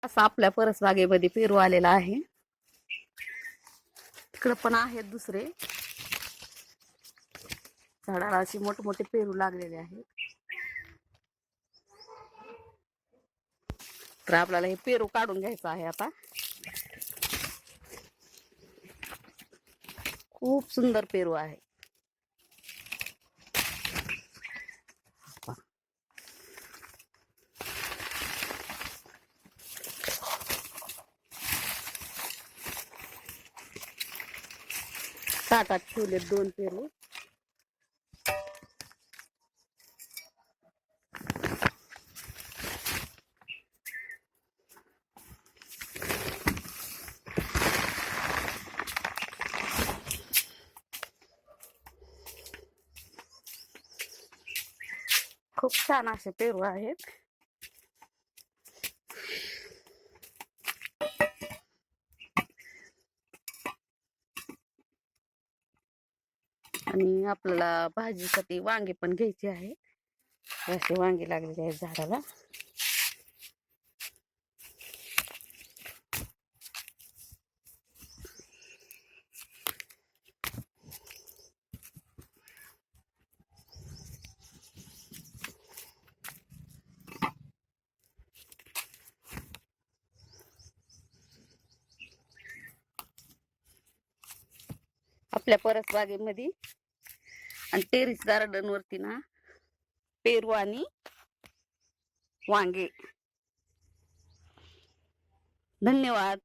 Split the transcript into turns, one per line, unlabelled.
असा आपल्या परसबागेमध्ये पेरू आलेला आहे. तिकडे पण आहेत दुसरे झाडाला अशी मोठमोठे पेरू लागलेले आहेत. तर आपल्याला हे पेरू काढून घ्यायचं आहे आता. खूप सुंदर पेरू आहे. ताटात ठेवले 2 पेरू. खूप छान असे पेरू आहेत. आणि आपल्याला भाजीसाठी वांगे पण घ्यायचे आहे. असे वांगे लागलेले आहेत झाडाला. आपल्या परसबागेमध्ये आणि टेरिस गार्डन वरती ना पेरू आणि वांगे. धन्यवाद.